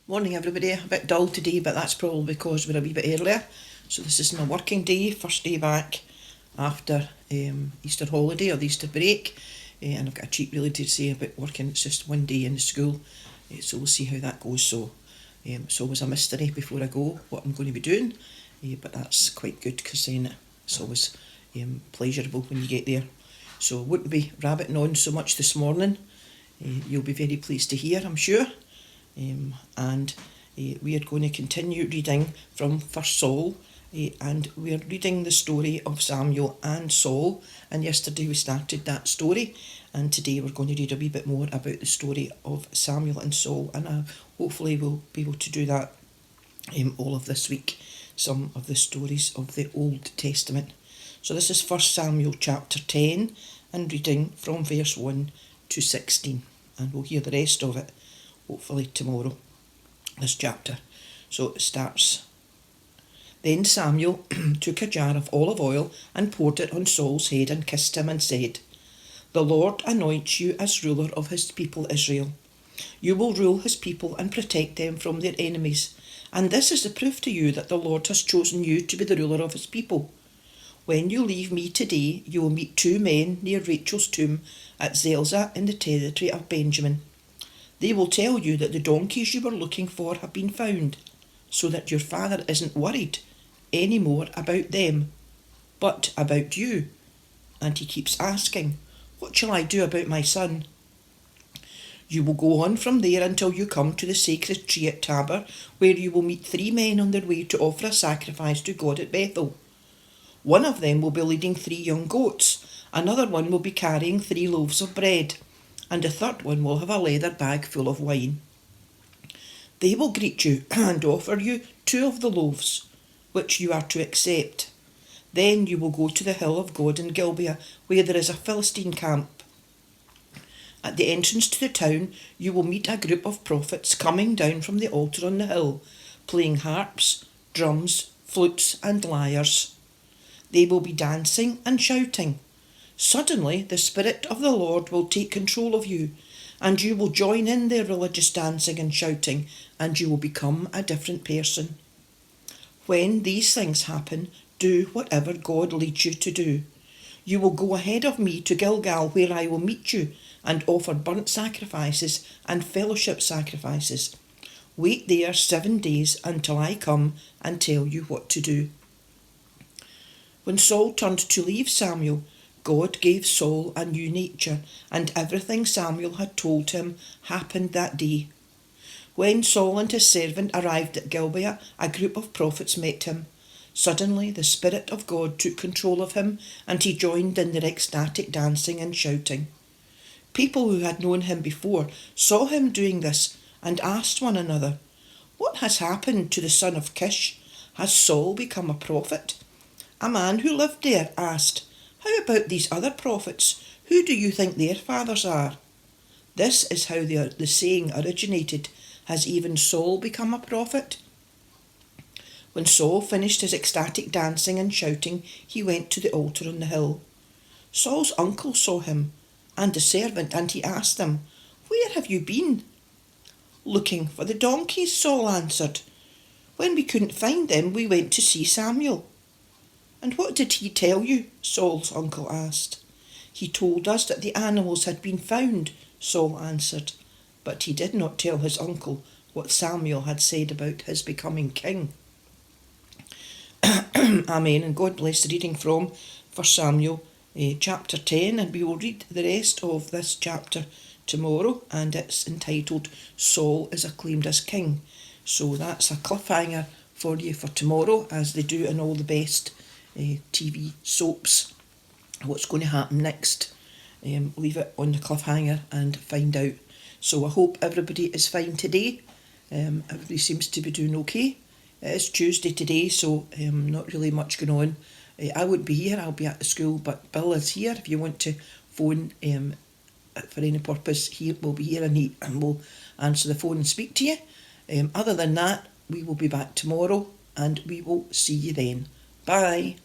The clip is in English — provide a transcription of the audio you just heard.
Morning everybody, a bit dull today, but that's probably because we're a wee bit earlier. So this is my working day, first day back after Easter holiday or the Easter break. And I've got a treat really to say about working. It's just one day in the school, so we'll see how that goes. So it's always a mystery before I go what I'm going to be doing, but that's quite good because then it's always pleasurable when you get there. So I wouldn't be rabbiting on so much this morning. You'll be very pleased to hear, I'm sure. And we are going to continue reading from 1 Saul, and we are reading the story of Samuel and Saul, and yesterday we started that story, and today we're going to read a wee bit more about the story of Samuel and Saul, and hopefully we'll be able to do that all of this week, some of the stories of the Old Testament. So this is 1 Samuel chapter 10, and reading from verse 1 to 16, and we'll hear the rest of it hopefully tomorrow, this chapter. So it starts. Then Samuel took a jar of olive oil and poured it on Saul's head and kissed him and said, "The Lord anoints you as ruler of his people Israel. You will rule his people and protect them from their enemies. And this is the proof to you that the Lord has chosen you to be the ruler of his people. When you leave me today, you will meet 2 men near Rachel's tomb at Zelzah in the territory of Benjamin. They will tell you that the donkeys you were looking for have been found, so that your father isn't worried any more about them, but about you." And he keeps asking, "What shall I do about my son?" "You will go on from there until you come to the sacred tree at Tabor, where you will meet 3 men on their way to offer a sacrifice to God at Bethel. One of them will be leading 3 young goats, another one will be carrying 3 loaves of bread, and a third one will have a leather bag full of wine. They will greet you and offer you 2 of the loaves, which you are to accept. Then you will go to the hill of God in Gibeah, where there is a Philistine camp. At the entrance to the town, you will meet a group of prophets coming down from the altar on the hill, playing harps, drums, flutes, and lyres. They will be dancing and shouting. Suddenly, the Spirit of the Lord will take control of you, and you will join in their religious dancing and shouting, and you will become a different person. When these things happen, do whatever God leads you to do. You will go ahead of me to Gilgal, where I will meet you, and offer burnt sacrifices and fellowship sacrifices. Wait there 7 days until I come and tell you what to do." When Saul turned to leave Samuel, God gave Saul a new nature, and everything Samuel had told him happened that day. When Saul and his servant arrived at Gibeah, a group of prophets met him. Suddenly the Spirit of God took control of him, and he joined in their ecstatic dancing and shouting. People who had known him before saw him doing this and asked one another, "What has happened to the son of Kish? Has Saul become a prophet?" A man who lived there asked, "How about these other prophets? Who do you think their fathers are?" This is how the saying originated, "Has even Saul become a prophet?" When Saul finished his ecstatic dancing and shouting, he went to the altar on the hill. Saul's uncle saw him and the servant, and he asked them, "Where have you been?" "Looking for the donkeys," Saul answered. "When we couldn't find them, we went to see Samuel." "And what did he tell you?" Saul's uncle asked. "He told us that the animals had been found," Saul answered, but he did not tell his uncle what Samuel had said about his becoming king. Amen, and God bless the reading from 1 Samuel chapter 10, and we will read the rest of this chapter tomorrow, and it's entitled "Saul is acclaimed as king." So that's a cliffhanger for you for tomorrow, as they do in all the best TV soaps. What's going to happen next? Leave it on the cliffhanger and find out. So I hope everybody is fine today. Everybody seems to be doing okay. It is Tuesday today, so not really much going on. I won't be here, I'll be at the school, but Bill is here. If you want to phone for any purpose, he will be here, and he will answer the phone and speak to you. Other than that, we will be back tomorrow, and we will see you then. Bye.